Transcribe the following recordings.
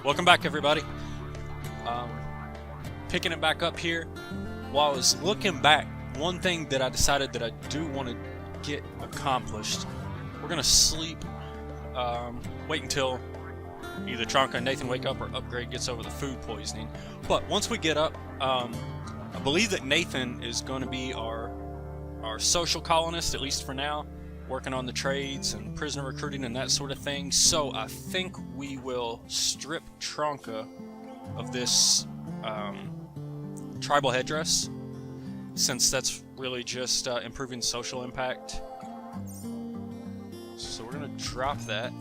Welcome back, everybody. Um, Picking it back up here. While I was looking back, one thing that I decided that I do want to get accomplished, we're going to sleep, wait until either Tronka and Nathan wake up or Upgrade gets over the food poisoning. But once we get up, I believe that Nathan is going to be our social colonist, at least for now, working on the trades and prisoner recruiting and that sort of thing. So I think we will strip Tronka of this tribal headdress, since that's really just improving social impact. So we're going to drop that,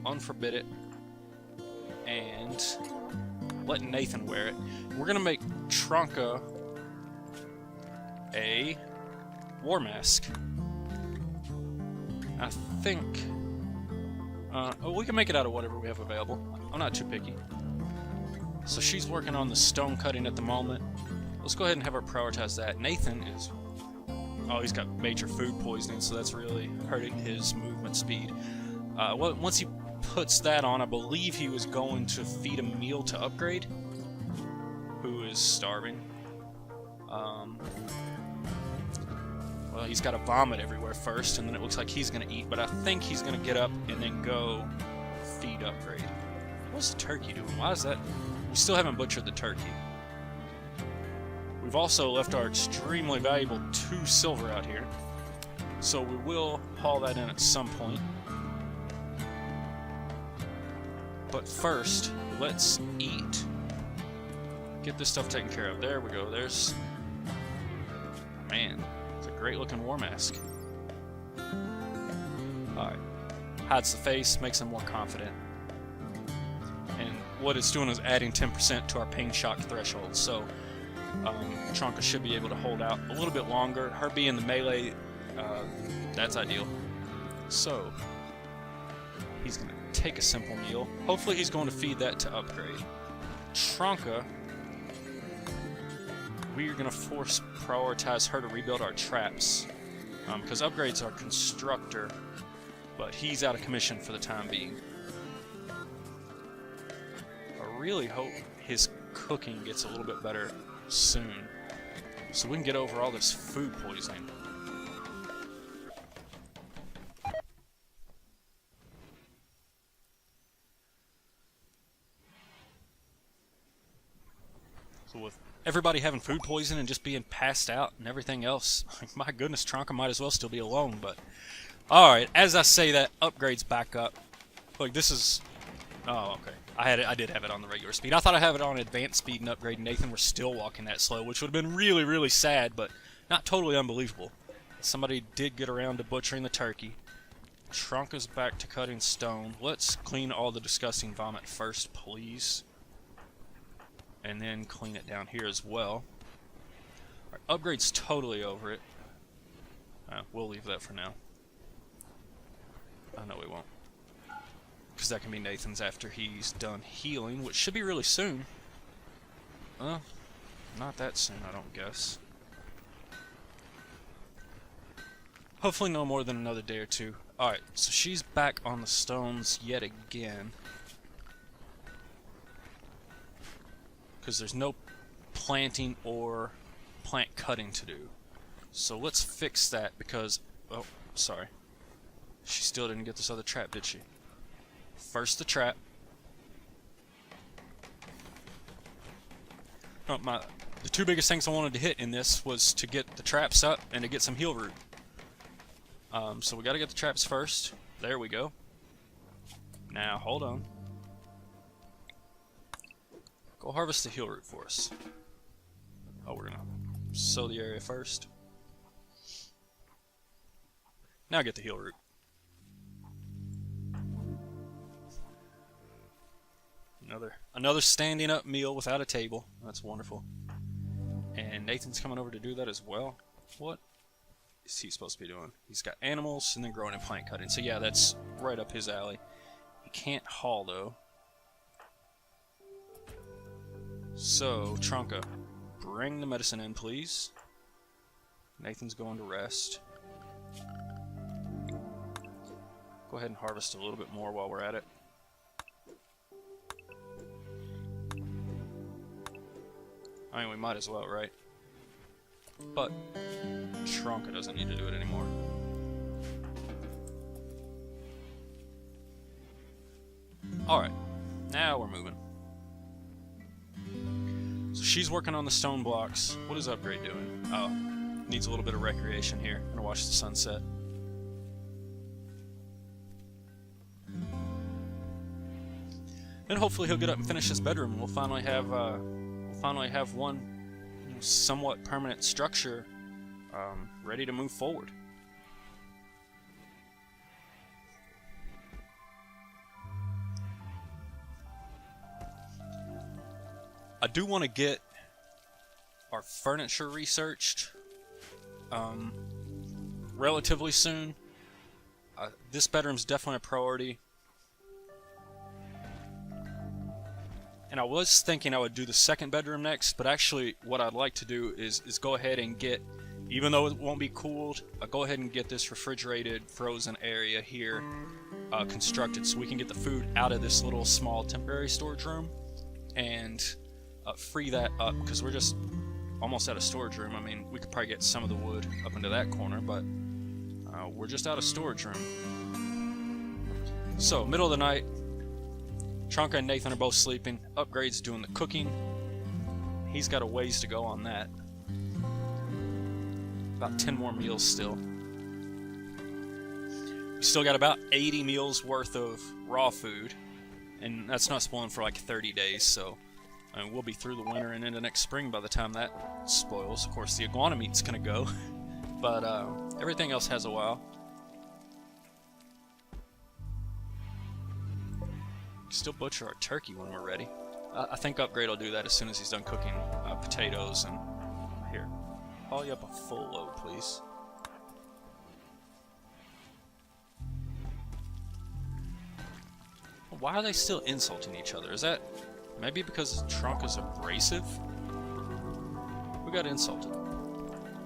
unforbid it, and let Nathan wear it. We're going to make Tronka a war mask. I think we can make it out of whatever we have available. I'm not too picky. So she's working on the stone cutting at the moment. Let's go ahead and have her prioritize that. Nathan is... oh, he's got major food poisoning, so that's really hurting his movement speed. Once he puts that on, I believe he was going to feed a meal to Upgrade, who is starving. Well, he's got to vomit everywhere first, and then it looks like he's going to eat, but I think he's going to get up and then go feed Upgrade. What's the turkey doing? Why is that? We still haven't butchered the turkey. We've also left our extremely valuable 2 silver out here, so we will haul that in at some point. But first, let's eat. Get this stuff taken care of. There we go. There's... man, it's a great looking war mask. Alright. Hides the face, makes him more confident. And what it's doing is adding 10% to our pain shock threshold, so Tronka should be able to hold out a little bit longer. Her being the melee, that's ideal. So, he's going to take a simple meal. Hopefully he's going to feed that to Upgrade. Tronka, we're going to force prioritize her to rebuild our traps, because Upgrade's our constructor, but he's out of commission for the time being. I really hope his cooking gets a little bit better soon, so we can get over all this food poisoning. So with everybody having food poisoning and just being passed out and everything else, my goodness, Tronka might as well still be alone. But alright, as I say that, Upgrade's back up. Look, this is... oh, okay. I did have it on the regular speed. I thought I have it on advanced speed, and Upgrade and Nathan were still walking that slow, which would have been really, really sad, but not totally unbelievable. Somebody did get around to butchering the turkey. Tronka's back to cutting stone. Let's clean all the disgusting vomit first, please. And then clean it down here as well. Right, Upgrade's totally over it. We'll leave that for now. No, we won't. Because that can be Nathan's after he's done healing, which should be really soon. Well, not that soon, I don't guess. Hopefully no more than another day or two. Alright, so she's back on the stones yet again. Because there's no planting or plant cutting to do. So let's fix that because... oh, sorry. She still didn't get this other trap, did she? First the trap. Oh, the 2 biggest things I wanted to hit in this was to get the traps up and to get some heal root. So we gotta get the traps first. There we go. Now, hold on. Go harvest the heal root for us. Oh, we're gonna sow the area first. Now get the heal root. Another standing up meal without a table. That's wonderful. And Nathan's coming over to do that as well. What is he supposed to be doing? He's got animals and then growing and plant cutting. So yeah, that's right up his alley. He can't haul though. So, Tronka, bring the medicine in, please. Nathan's going to rest. Go ahead and harvest a little bit more while we're at it. I mean, we might as well, right? But Tronka doesn't need to do it anymore. Alright, now we're moving. So she's working on the stone blocks. What is Upgrade doing? Oh, needs a little bit of recreation here. Gonna watch the sunset. Then hopefully he'll get up and finish his bedroom, and we'll finally have one, you know, somewhat permanent structure ready to move forward. I do want to get our furniture researched relatively soon. This bedroom's definitely a priority. And I was thinking I would do the second bedroom next, but actually what I'd like to do is go ahead and get, even though it won't be cooled, I'll go ahead and get this refrigerated frozen area here constructed so we can get the food out of this little small temporary storage room and free that up, because we're just almost out of storage room. I mean, we could probably get some of the wood up into that corner, but we're just out of storage room. So, middle of the night, Tronka and Nathan are both sleeping. Upgrade's doing the cooking. He's got a ways to go on that. About 10 more meals still. We still got about 80 meals worth of raw food, and that's not spoiling for like 30 days, so I mean, we'll be through the winter and into next spring by the time that spoils. Of course, the iguana meat's gonna go, but everything else has a while. Still butcher our turkey when we're ready. I think Upgrade will do that as soon as he's done cooking potatoes. And here, haul you up a full load, please. Why are they still insulting each other? Is that maybe because Tronka's abrasive? We got insulted.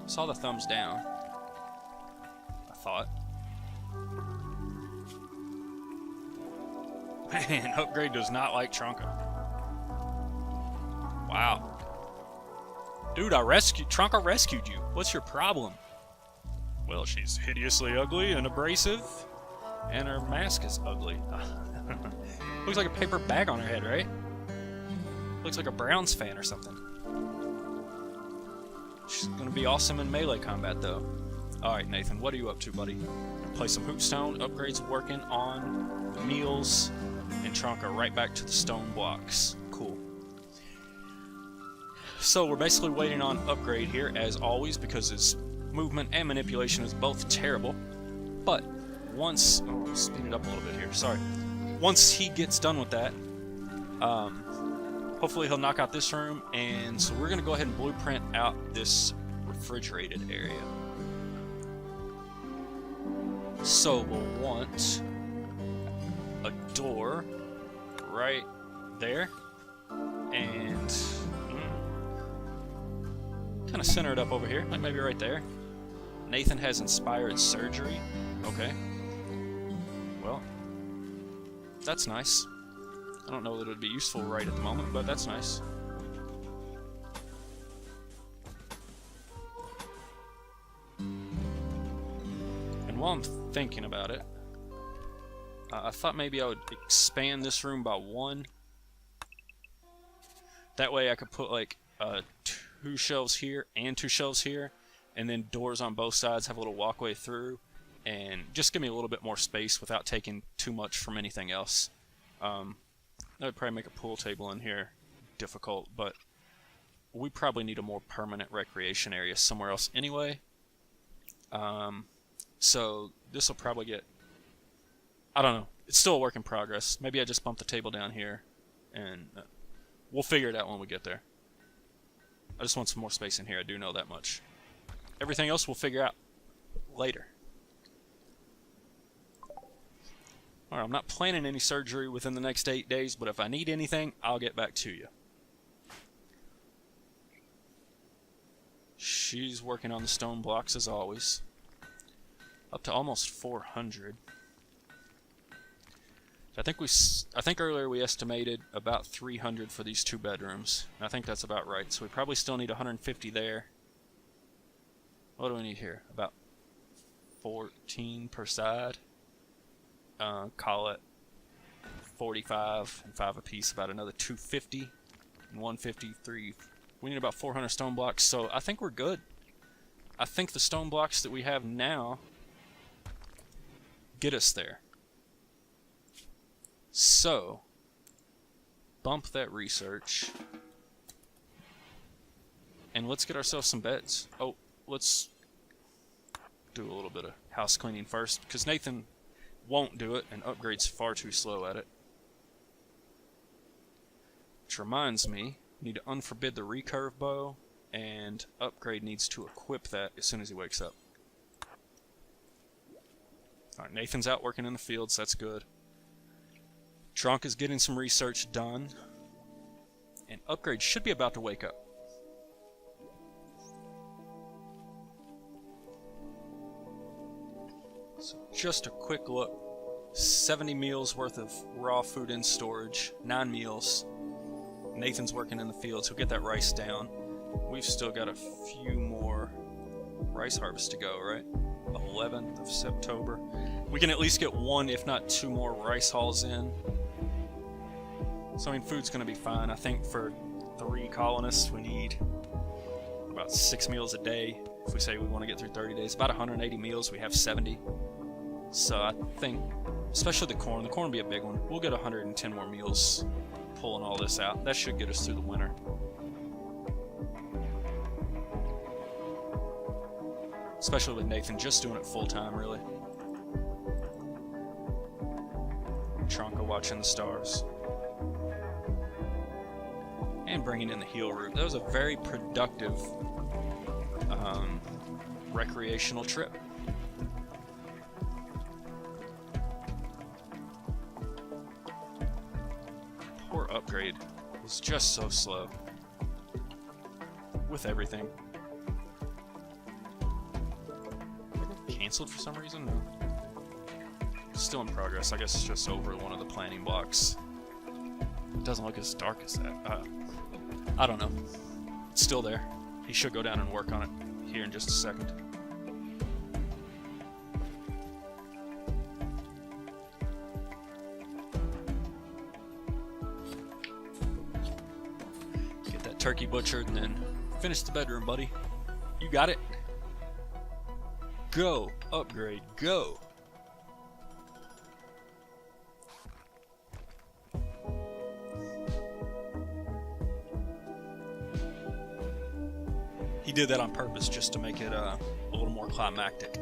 Saw the thumbs down, I thought. Man, Upgrade does not like Tronka. Wow. Dude, Tronka rescued you. What's your problem? Well, she's hideously ugly and abrasive, and her mask is ugly. Looks like a paper bag on her head, right? Looks like a Browns fan or something. She's gonna be awesome in melee combat, though. Alright, Nathan, what are you up to, buddy? Play some Hoopstone. Upgrade's working on the meals, and Tronka right back to the stone blocks. Cool. So we're basically waiting on Upgrade here, as always, because his movement and manipulation is both terrible. But once... oh, speed it up a little bit here, sorry. Once he gets done with that, hopefully he'll knock out this room, and so we're going to go ahead and blueprint out this refrigerated area. So we'll want a door right there, and kind of center it up over here, like maybe right there. Nathan has inspired surgery. Okay. Well, that's nice. I don't know that it would be useful right at the moment, but that's nice. And while I'm thinking about it, I thought maybe I would expand this room by one. That way I could put like 2 shelves here and 2 shelves here, and then doors on both sides, have a little walkway through, and just give me a little bit more space without taking too much from anything else. That would probably make a pool table in here difficult, but we probably need a more permanent recreation area somewhere else anyway. So this will probably get... I don't know. It's still a work in progress. Maybe I just bump the table down here, and we'll figure it out when we get there. I just want some more space in here, I do know that much. Everything else we'll figure out later. Alright, I'm not planning any surgery within the next 8 days, but if I need anything, I'll get back to you. She's working on the stone blocks as always. Up to almost 400. I think earlier we estimated about 300 for these 2 bedrooms. And I think that's about right. So we probably still need 150 there. What do we need here? About 14 per side. Call it 45 and 5 apiece, about another 250 and 153. We need about 400 stone blocks, so I think we're good. I think the stone blocks that we have now get us there. So, bump that research. And let's get ourselves some beds. Oh, let's do a little bit of house cleaning first, because Nathan won't do it, and Upgrade's far too slow at it. Which reminds me, we need to unforbid the recurve bow, and Upgrade needs to equip that as soon as he wakes up. Alright, Nathan's out working in the fields, that's good. Trunk is getting some research done, and Upgrade should be about to wake up. So just a quick look. 70 meals worth of raw food in storage, 9 meals. Nathan's working in the fields, he'll get that rice down. We've still got a few more rice harvests to go, right? 11th of September. We can at least get 1, if not 2 more rice hauls in. So I mean, food's gonna be fine. I think for 3 colonists we need about 6 meals a day. If we say we want to get through 30 days, about 180 meals, we have 70. So I think, especially the corn will be a big one. We'll get 110 more meals pulling all this out. That should get us through the winter. Especially with Nathan just doing it full time, really. Tronka watching the stars. And bringing in the heel route. That was a very productive recreational trip. Poor Upgrade was just so slow with everything. Cancelled for some reason? No. Still in progress. I guess it's just over one of the planning blocks. It doesn't look as dark as that. I don't know. It's still there. He should go down and work on it here in just a second. Get that turkey butchered and then finish the bedroom, buddy. You got it. Go, Upgrade, go. He did that on purpose just to make it a little more climactic,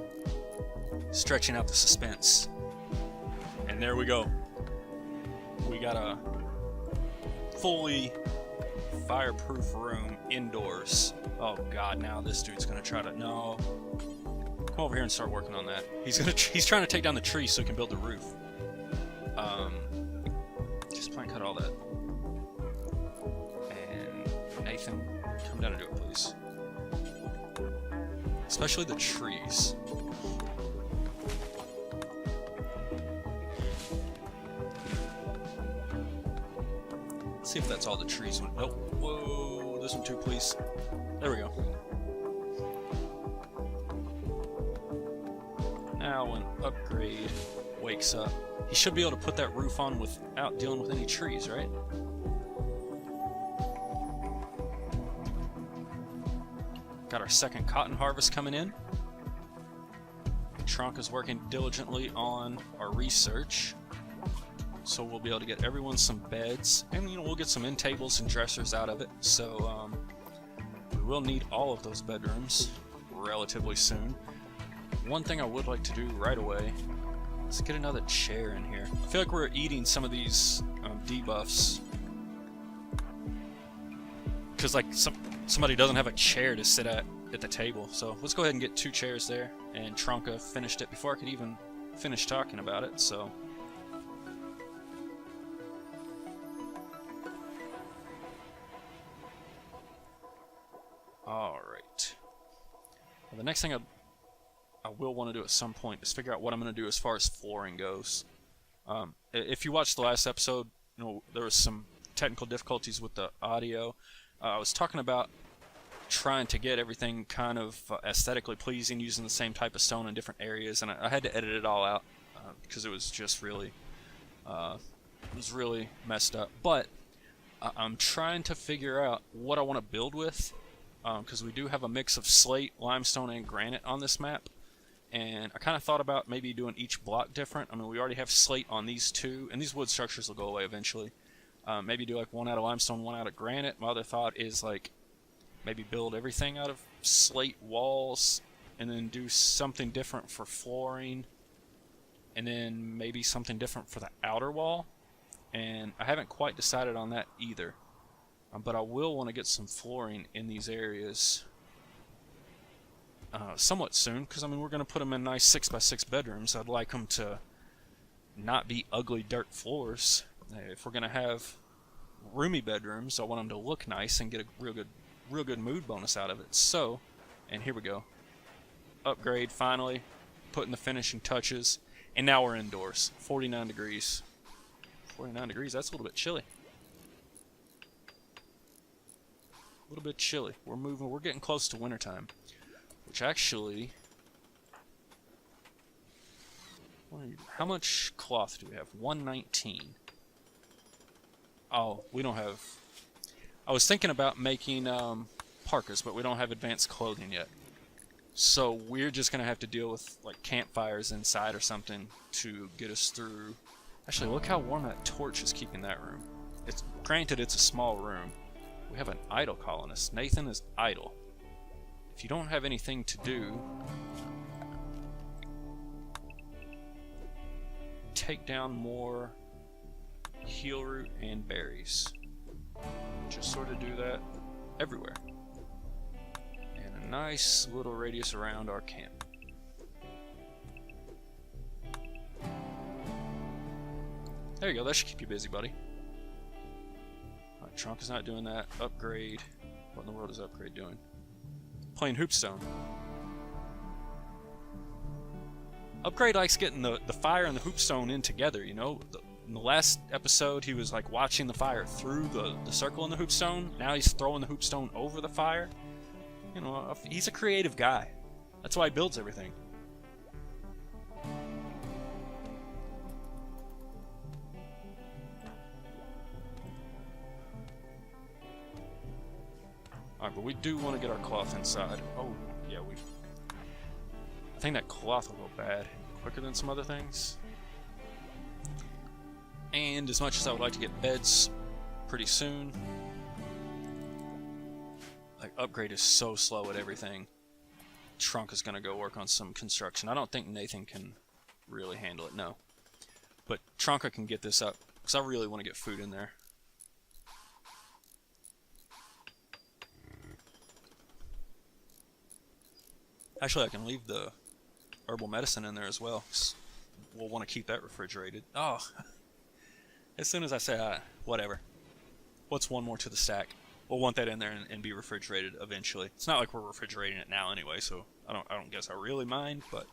stretching out the suspense. And there we go. We got a fully fireproof room indoors. Oh god, now this dude's gonna try to no. Come over here and start working on that. He's trying to take down the tree so he can build the roof. Just plank cut all that. And Nathan, come down and do it, please. Especially the trees. Let's see if that's all the trees. Nope. Whoa, this one too, please. There we go. Now when Upgrade wakes up, he should be able to put that roof on without dealing with any trees, right? Got our second cotton harvest coming in. Trunk is working diligently on our research, so we'll be able to get everyone some beds, and we'll get some end tables and dressers out of it. So we will need all of those bedrooms relatively soon. One thing I would like to do right away is get another chair in here. I feel like we're eating some of these debuffs because like somebody doesn't have a chair to sit at the table. So let's go ahead and get 2 chairs there. And Tronka finished it before I could even finish talking about it. So all right. Well, the next thing I will want to do at some point is figure out what I'm going to do as far as flooring goes. If you watched the last episode, there was some technical difficulties with the audio. I was talking about trying to get everything kind of aesthetically pleasing using the same type of stone in different areas, and I had to edit it all out because it was just really messed up. But I'm trying to figure out what I want to build with, because we do have a mix of slate, limestone, and granite on this map. And I kind of thought about maybe doing each block different. I mean, we already have slate on these two, and these wood structures will go away eventually. Maybe do like one out of limestone, one out of granite. My other thought is like maybe build everything out of slate walls, and then do something different for flooring, and then maybe something different for the outer wall. And I haven't quite decided on that either. But I will want to get some flooring in these areas somewhat soon, because I mean we're going to put them in nice 6x6 bedrooms. I'd like them to not be ugly dirt floors. If we're going to have roomy bedrooms, I want them to look nice and get a real good mood bonus out of it. So, and here we go. Upgrade finally, putting the finishing touches, and now we're indoors. 49 degrees. 49 degrees, that's a little bit chilly. A little bit chilly. We're getting close to wintertime. Which actually... How much cloth do we have? 119. Oh, we don't have... I was thinking about making parkas, but we don't have advanced clothing yet. So we're just going to have to deal with like campfires inside or something to get us through. Actually, look how warm that torch is keeping that room. Granted, it's a small room. We have an idle colonist. Nathan is idle. If you don't have anything to do, take down more heal root and berries. Just sort of do that everywhere. And a nice little radius around our camp. There you go, that should keep you busy, buddy. Alright, Trunk is not doing that. Upgrade. What in the world is Upgrade doing? Playing Hoopstone. Upgrade likes getting the fire and the Hoopstone in together, you know? In the last episode, he was like watching the fire through the circle in the Hoopstone. Now he's throwing the Hoopstone over the fire. You know, he's a creative guy. That's why he builds everything. Alright, but we do want to get our cloth inside. Oh, yeah, I think that cloth will go bad quicker than some other things. And as much as I would like to get beds pretty soon, like Upgrade is so slow at everything. Trunk is going to go work on some construction. I don't think Nathan can really handle it, no. But Trunka can get this up, because I really want to get food in there. Actually, I can leave the herbal medicine in there as well, 'cause we'll want to keep that refrigerated. Oh, as soon as I say, whatever. What's one more to the stack? We'll want that in there and be refrigerated eventually. It's not like we're refrigerating it now anyway, so I don't guess I really mind, but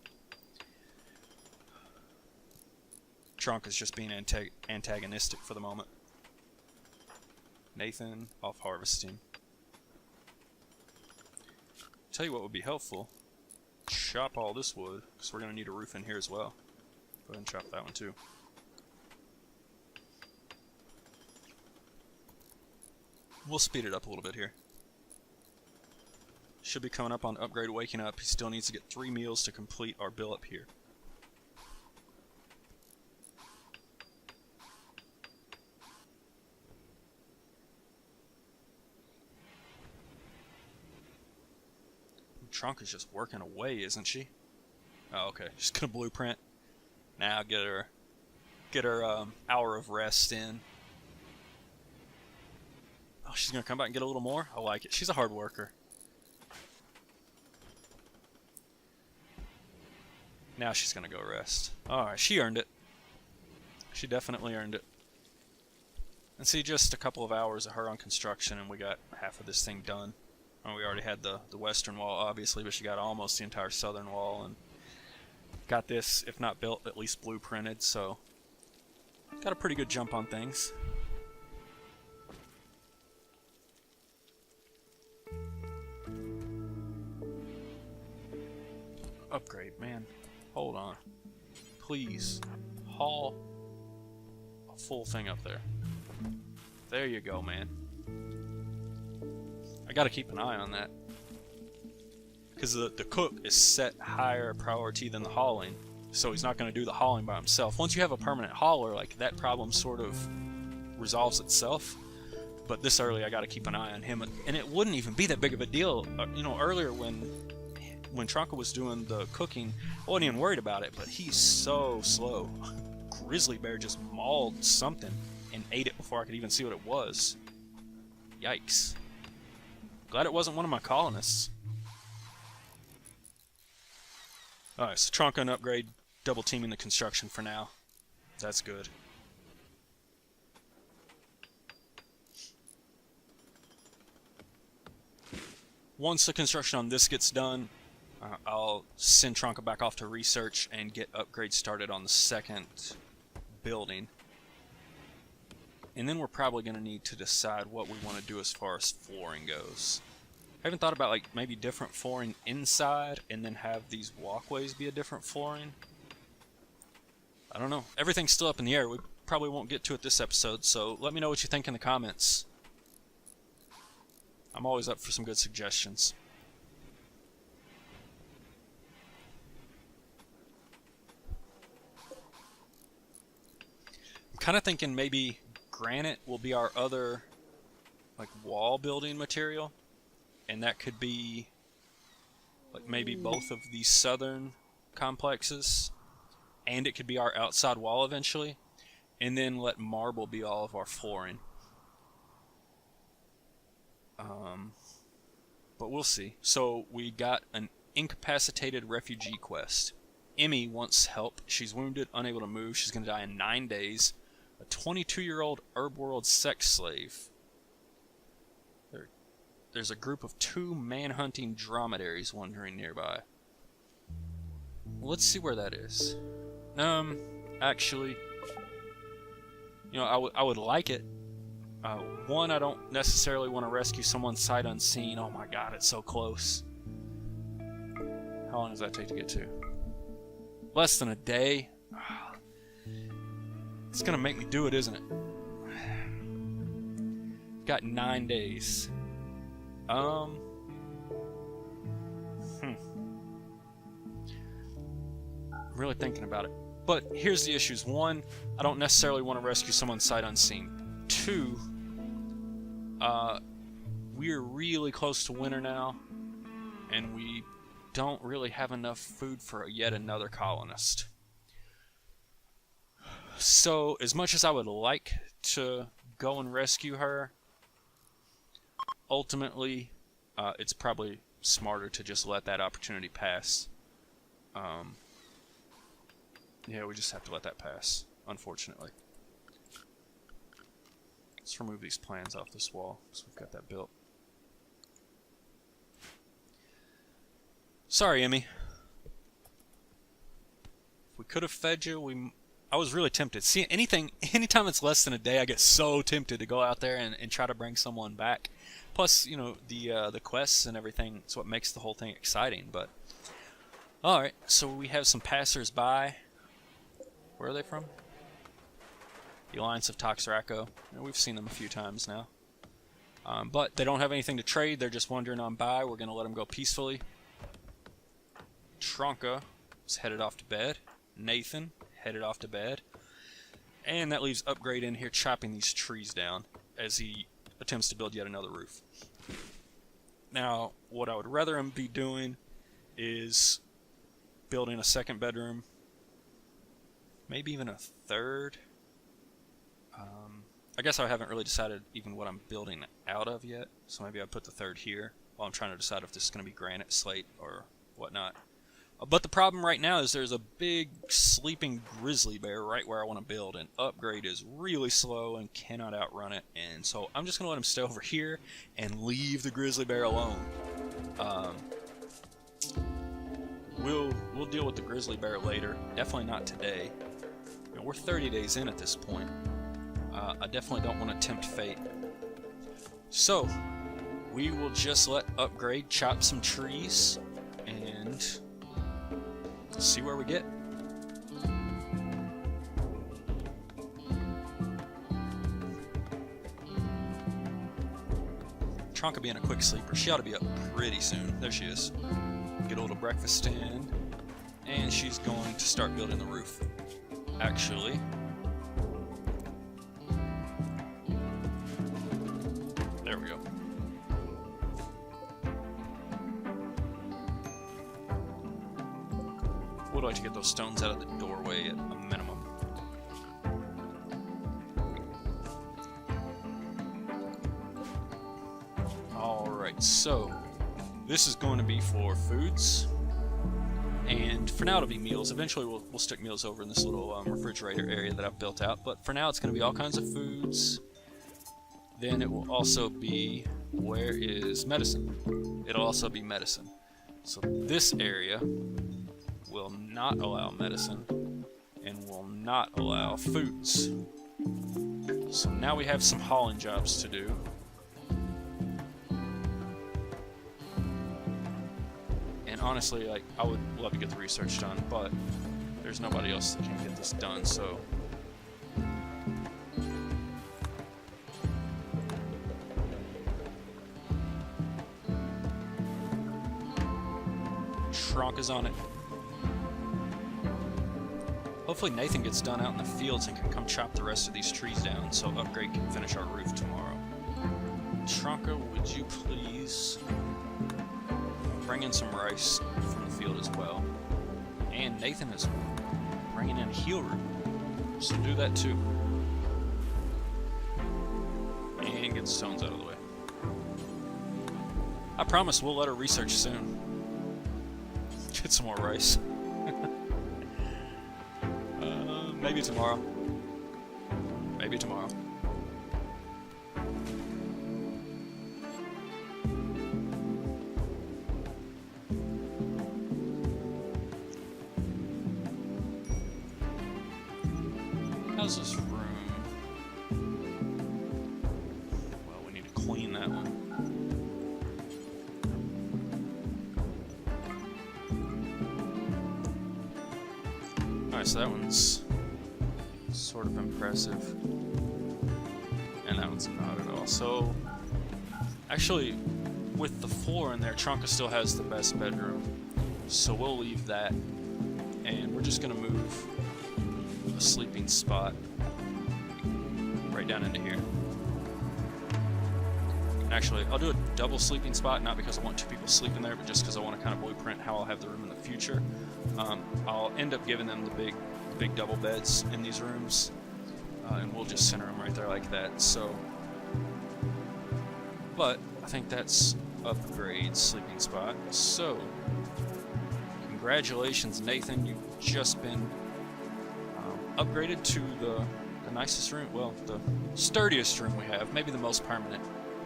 Trunk is just being antagonistic for the moment. Nathan off harvesting. Tell you what would be helpful. Chop all this wood, because we're going to need a roof in here as well. Go ahead and chop that one too. We'll speed it up a little bit here. Should be coming up on Upgrade waking up. He still needs to get 3 meals to complete our bill up here. Trunk is just working away, isn't she? Oh, okay. She's gonna blueprint. Now get her hour of rest in. Oh, she's gonna come back and get a little more? I like it. She's a hard worker. Now she's gonna go rest. Alright, she earned it. She definitely earned it. And see, just a couple of hours of her on construction and we got half of this thing done. We already had the western wall, obviously, but she got almost the entire southern wall, and got this, if not built, at least blueprinted, so got a pretty good jump on things. Upgrade, man. Hold on. Please haul a full thing up there. There you go, man. I gotta keep an eye on that. Because the cook is set higher priority than the hauling. So he's not going to do the hauling by himself. Once you have a permanent hauler, like, that problem sort of resolves itself. But this early, I got to keep an eye on him. And it wouldn't even be that big of a deal. You know, earlier when Tronka was doing the cooking, I wasn't even worried about it. But he's so slow. Grizzly bear just mauled something and ate it before I could even see what it was. Yikes. Glad it wasn't one of my colonists. Alright, so Tronka and Upgrade double teaming the construction for now. That's good. Once the construction on this gets done, I'll send Tronka back off to research and get Upgrade started on the second building. And then we're probably going to need to decide what we want to do as far as flooring goes. I haven't thought about, like, maybe different flooring inside and then have these walkways be a different flooring. I don't know. Everything's still up in the air. We probably won't get to it this episode, so let me know what you think in the comments. I'm always up for some good suggestions. I'm kind of thinking maybe granite will be our other, like, wall building material. And that could be, like, maybe both of these southern complexes. And it could be our outside wall eventually. And then let marble be all of our flooring. But we'll see. So we got an incapacitated refugee quest. Emmy wants help. She's wounded, unable to move. She's going to die in 9 days. A 22-year-old Rimworld sex slave. There's a group of 2 man-hunting dromedaries wandering nearby. Let's see where that is. Actually, you know, I would like it. One, I don't necessarily want to rescue someone sight unseen. Oh my god, it's so close. How long does that take to get to? Less than a day. It's gonna make me do it, isn't it? Got 9 days. I'm really thinking about it. But here's the issues. 1, I don't necessarily want to rescue someone sight unseen. 2, we're really close to winter now, and we don't really have enough food for yet another colonist. So, as much as I would like to go and rescue her, ultimately, it's probably smarter to just let that opportunity pass. Yeah, we just have to let that pass, unfortunately. Let's remove these plans off this wall, so we've got that built. Sorry, Emmy. If we could have fed you, I was really tempted. See, anytime it's less than a day, I get so tempted to go out there and try to bring someone back. Plus, you know, the quests and everything, it's what makes the whole thing exciting. But alright, so we have some passers-by. Where are they from? The Alliance of Toxraco. We've seen them a few times now. But they don't have anything to trade. They're just wandering on by. We're going to let them go peacefully. Tronka is headed off to bed. Nathan headed off to bed. And that leaves Upgrade in here chopping these trees down as he attempts to build yet another roof. Now, what I would rather him be doing is building a second bedroom. Maybe even a third. I guess I haven't really decided even what I'm building out of yet. So maybe I'll put the third here while I'm trying to decide if this is going to be granite, slate, or whatnot. But the problem right now is there's a big sleeping grizzly bear right where I want to build, and Upgrade is really slow and cannot outrun it, and so I'm just going to let him stay over here and leave the grizzly bear alone. We'll deal with the grizzly bear later. Definitely not today. You know, we're 30 days in at this point. I definitely don't want to tempt fate. So, we will just let Upgrade chop some trees and see where we get. Tronka being a quick sleeper, she ought to be up pretty soon. There she is. Get a little breakfast in, and she's going to start building the roof. Actually, there we go. Would like to get those stones out of the doorway at a minimum. Alright, so this is going to be for foods, and for now it'll be meals. Eventually we'll stick meals over in this little refrigerator area that I've built out, but for now it's going to be all kinds of foods. Then it will also be, where is medicine? It'll also be medicine. So this area will not allow medicine and will not allow foods. So now we have some hauling jobs to do. And honestly, like, I would love to get the research done, but there's nobody else that can get this done, so Tronka's on it. Hopefully Nathan gets done out in the fields and can come chop the rest of these trees down so Upgrade can finish our roof tomorrow. Tronka, would you please bring in some rice from the field as well? And Nathan is bringing in heel root, so do that too. And get the stones out of the way. I promise we'll let her research soon. Get some more rice. Maybe tomorrow. Maybe tomorrow. How's this room? Well, we need to clean that one. Alright, so that one's sort of impressive. And that one's not at all. So, actually, with the floor in there, Tronka still has the best bedroom. So we'll leave that. And we're just going to move a sleeping spot right down into here. Actually, I'll do a double sleeping spot, not because I want two people sleeping there, but just because I want to kind of blueprint how I'll have the room in the future. I'll end up giving them the big double beds in these rooms, and we'll just center them right there like that. So, but I think that's Upgrade sleeping spot. So, congratulations, Nathan. You've just been upgraded to the nicest room, well, the sturdiest room we have, maybe the most permanent.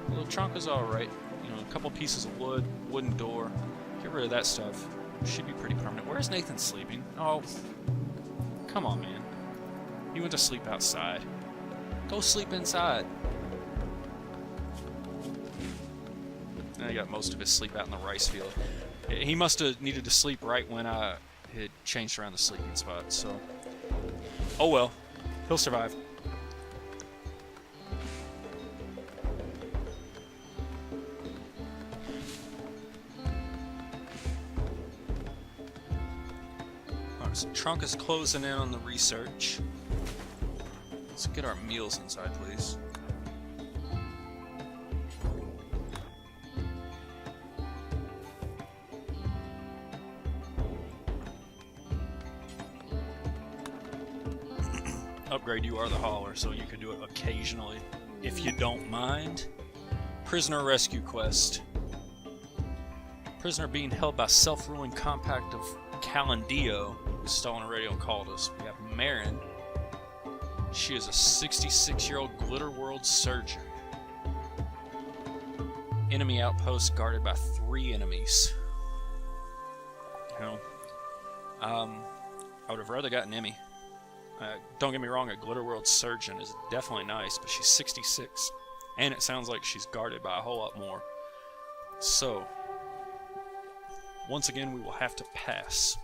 Well, Tronka's alright. You know, a couple pieces of wood, wooden door. Get rid of that stuff. Should be pretty permanent. Where's Nathan sleeping? Oh, come on, man. He went to sleep outside. Go sleep inside. And he got most of his sleep out in the rice field. He must have needed to sleep right when I had changed around the sleeping spot, so... Oh well. He'll survive. Alright, so Tronka's closing in on the research. Let's get our meals inside, please. Upgrade, you are the hauler, so you can do it occasionally, if you don't mind. Prisoner rescue quest. Prisoner being held by self-ruling compact of Calendio, who's stolen a radio and called us. We have Marin. She is a 66-year-old Glitter World surgeon. Enemy outpost guarded by 3 enemies. You know, I would have rather gotten Emmy. Don't get me wrong, a Glitter World Surgeon is definitely nice, but she's 66. And it sounds like she's guarded by a whole lot more. So, once again, we will have to pass.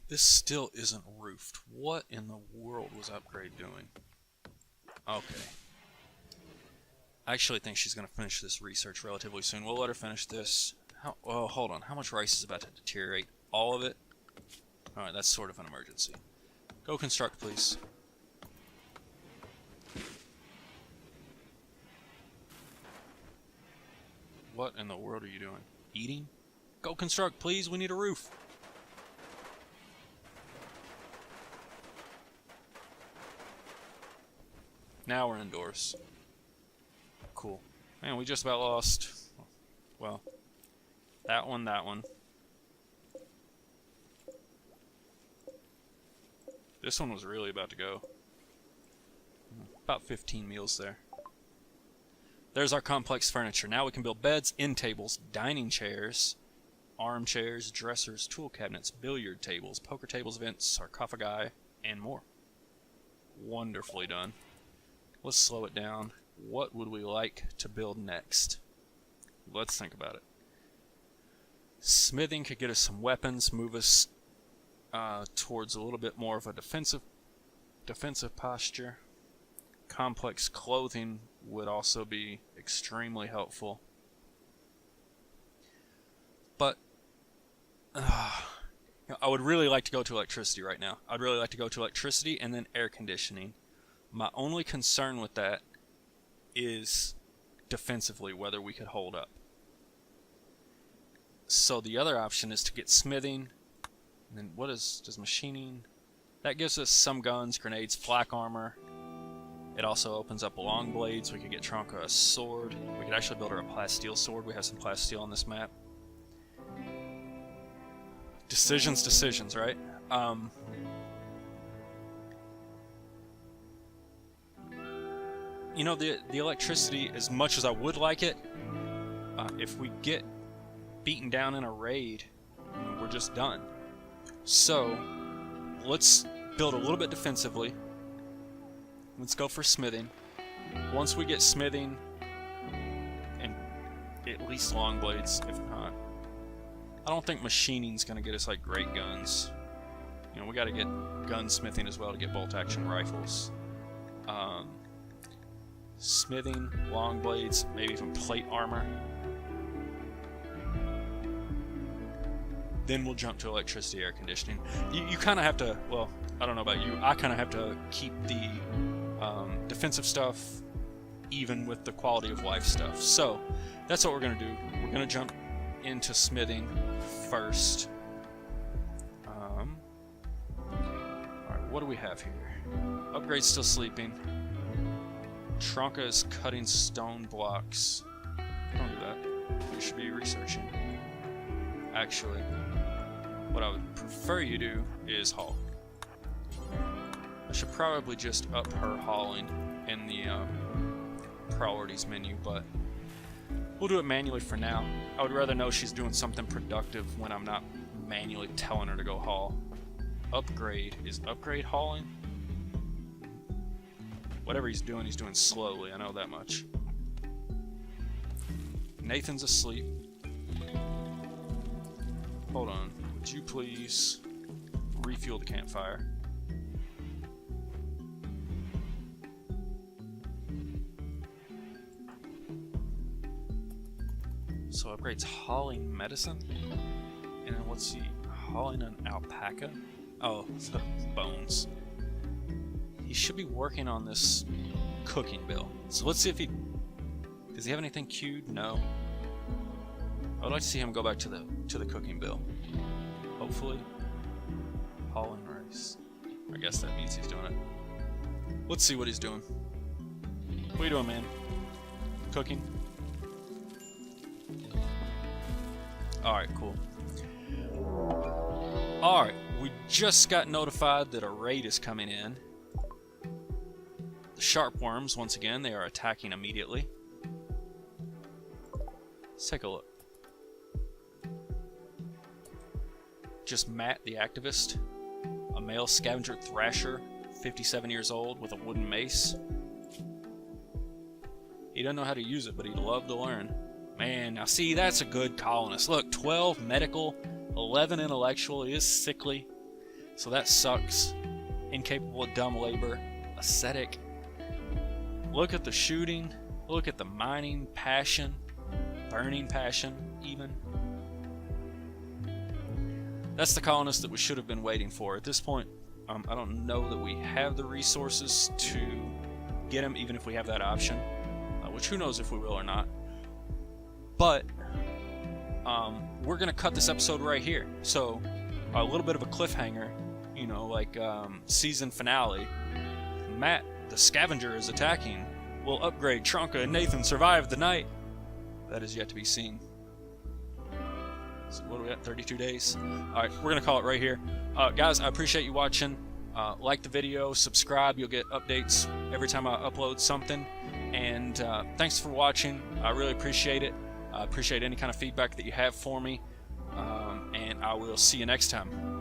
This still isn't roofed. What in the world was Upgrade doing? Okay. I actually think she's going to finish this research relatively soon. We'll let her finish this. Oh, hold on. How much rice is about to deteriorate? All of it? Alright, that's sort of an emergency. Go construct, please. What in the world are you doing? Eating? Go construct, please. We need a roof. Now we're indoors. Cool. Man, we just about lost. Well, that one, that one. This one was really about to go. About 15 meals there. There's our complex furniture. Now we can build beds, end tables, dining chairs, armchairs, dressers, tool cabinets, billiard tables, poker tables, vents, sarcophagi, and more. Wonderfully done. Let's slow it down. What would we like to build next? Let's think about it. Smithing could get us some weapons, move us towards a little bit more of a defensive posture. Complex clothing would also be extremely helpful. But I would really like to go to electricity right now. I'd really like to go to electricity and then air conditioning. My only concern with that is defensively whether we could hold up. So the other option is to get smithing, and then what does machining? That gives us some guns, grenades, flak armor. It also opens up long blades. We could get Tronka a sword. We could actually build her a plasteel sword. We have some plasteel on this map. Decisions, right? You know, the electricity, as much as I would like it, if we get beaten down in a raid, we're just done. So, let's build a little bit defensively. Let's go for smithing. Once we get smithing, and at least long blades, if not, I don't think machining's going to get us like great guns. You know, we got to get gunsmithing as well to get bolt action rifles. Smithing, long blades, maybe even plate armor. Then we'll jump to electricity, air conditioning. You kind of have to, well, I don't know about you, I kind of have to keep the defensive stuff even with the quality of life stuff. So, that's what we're going to do. We're going to jump into smithing first. Alright, what do we have here? Upgrade's still sleeping. Tronka is cutting stone blocks. Don't do that. We should be researching. Actually, what I would prefer you do is haul. I should probably just up her hauling in the priorities menu, but we'll do it manually for now. I would rather know she's doing something productive when I'm not manually telling her to go haul. Upgrade. Is Upgrade hauling? Whatever he's doing slowly, I know that much. Nathan's asleep. Hold on, would you please refuel the campfire? So Upgrade's hauling medicine? And then what's he hauling? An alpaca? Oh, so bones. He should be working on this cooking bill. So let's see if he... Does he have anything queued? No. I would like to see him go back to the cooking bill. Hopefully. Hauling rice. I guess that means he's doing it. Let's see what he's doing. What are you doing, man? Cooking? Alright, cool. Alright, we just got notified that a raid is coming in. The sharp worms, once again, they are attacking immediately. Let's take a look. just Matt the activist, a male scavenger thrasher, 57 years old, with a wooden mace. He doesn't know how to use it, but he'd love to learn. Man, now see, that's a good colonist. Look, 12 medical, 11 intellectual. He is sickly, so that sucks. Incapable of dumb labor, ascetic. Look at the shooting. Look at the mining passion, burning passion, even. That's the colonist that we should have been waiting for. At this point, I don't know that we have the resources to get him, even if we have that option, which who knows if we will or not. But we're going to cut this episode right here. So a little bit of a cliffhanger, you know, like season finale. Matt, the scavenger, is attacking. Will upgrade Tronka and Nathan survive the night? That is yet to be seen. So what are we at? 32 days? Alright, we're going to call it right here. Guys, I appreciate you watching. Like the video, subscribe. You'll get updates every time I upload something. And thanks for watching. I really appreciate it. I appreciate any kind of feedback that you have for me. And I will see you next time.